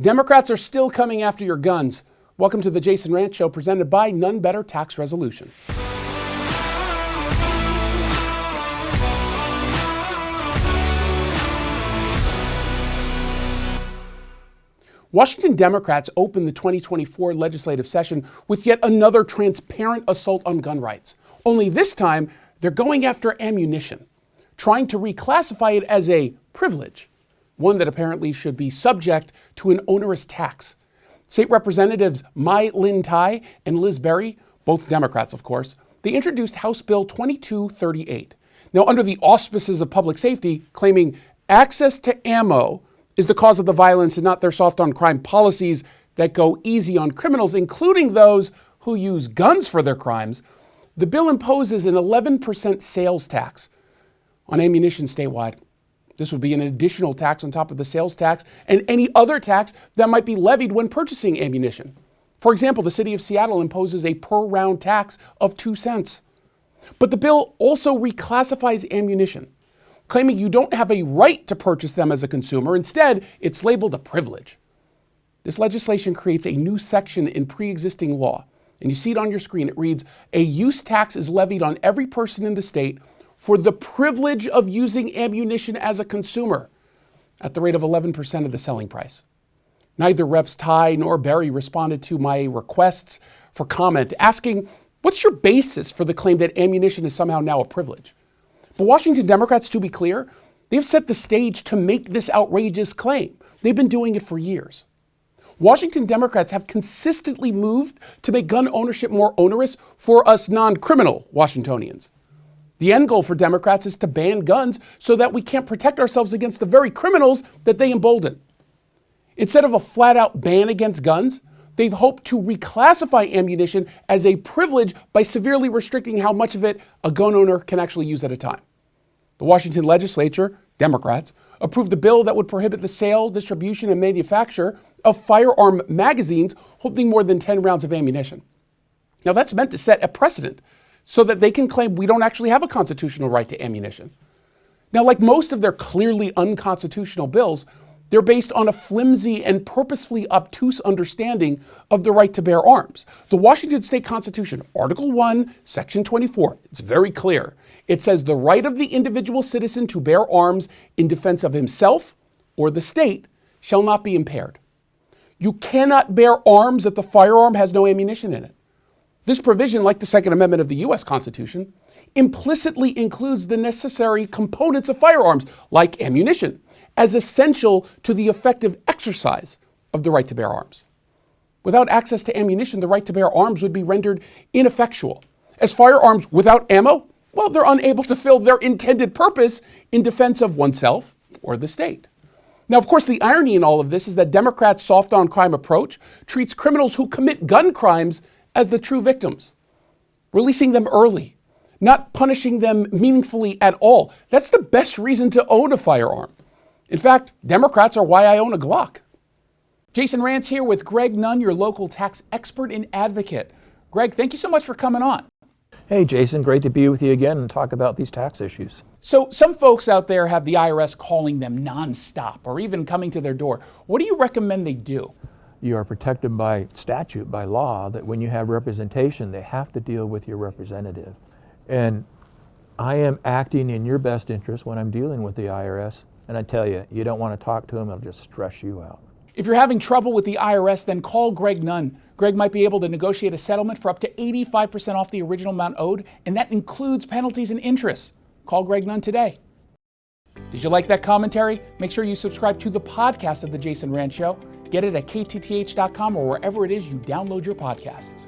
Democrats are still coming after your guns. Welcome to the Jason Rantz Show, presented by None Better Tax Resolution. Washington Democrats opened the 2024 legislative session with yet another transparent assault on gun rights. Only this time, they're going after ammunition, trying to reclassify it as a privilege, one that apparently should be subject to an onerous tax. State Representatives Mai Lin Tai and Liz Berry, both Democrats of course, they introduced House Bill 2238. Now, under the auspices of public safety, claiming access to ammo is the cause of the violence and not their soft on crime policies that go easy on criminals, including those who use guns for their crimes, the bill imposes an 11% sales tax on ammunition statewide. This would be an additional tax on top of the sales tax and any other tax that might be levied when purchasing ammunition. For example, the city of Seattle imposes a per round tax of 2 cents. But the bill also reclassifies ammunition, claiming you don't have a right to purchase them as a consumer. Instead, it's labeled a privilege. This legislation creates a new section in pre-existing law, and you see it on your screen. It reads, a use tax is levied on every person in the state for the privilege of using ammunition as a consumer at the rate of 11% of the selling price. Neither Reps Tai nor Berry responded to my requests for comment, asking, what's your basis for the claim that ammunition is somehow now a privilege? But Washington Democrats, to be clear, they've set the stage to make this outrageous claim. They've been doing it for years. Washington Democrats have consistently moved to make gun ownership more onerous for us non-criminal Washingtonians. The end goal for Democrats is to ban guns so that we can't protect ourselves against the very criminals that they embolden. Instead of a flat-out ban against guns, they've hoped to reclassify ammunition as a privilege by severely restricting how much of it a gun owner can actually use at a time. The Washington legislature, Democrats, approved a bill that would prohibit the sale, distribution, and manufacture of firearm magazines holding more than 10 rounds of ammunition. Now, that's meant to set a precedent so that they can claim we don't actually have a constitutional right to ammunition. Now, like most of their clearly unconstitutional bills, they're based on a flimsy and purposefully obtuse understanding of the right to bear arms. The Washington State Constitution, Article 1, Section 24, it's very clear. It says the right of the individual citizen to bear arms in defense of himself or the state shall not be impaired. You cannot bear arms if the firearm has no ammunition in it. This provision, like the Second Amendment of the U.S. Constitution, implicitly includes the necessary components of firearms, like ammunition, as essential to the effective exercise of the right to bear arms. Without access to ammunition, the right to bear arms would be rendered ineffectual, as firearms without ammo, well, they're unable to fill their intended purpose in defense of oneself or the state. Now, of course, the irony in all of this is that Democrats' soft-on-crime approach treats criminals who commit gun crimes as the true victims, releasing them early, not punishing them meaningfully at all. That's the best reason to own a firearm. In fact, Democrats are why I own a Glock. Jason Rantz here with Greg Nunn, your local tax expert and advocate. Greg, thank you so much for coming on. Hey, Jason, great to be with you again and talk about these tax issues. So some folks out there have the IRS calling them nonstop or even coming to their door. What do you recommend they do? You are protected by statute, by law, that when you have representation, they have to deal with your representative. And I am acting in your best interest when I'm dealing with the IRS. And I tell you, you don't want to talk to them, it'll just stress you out. If you're having trouble with the IRS, then call Greg Nunn. Greg might be able to negotiate a settlement for up to 85% off the original amount owed, and that includes penalties and interest. Call Greg Nunn today. Did you like that commentary? Make sure you subscribe to the podcast of The Jason Rantz Show. Get it at KTTH.com or wherever it is you download your podcasts.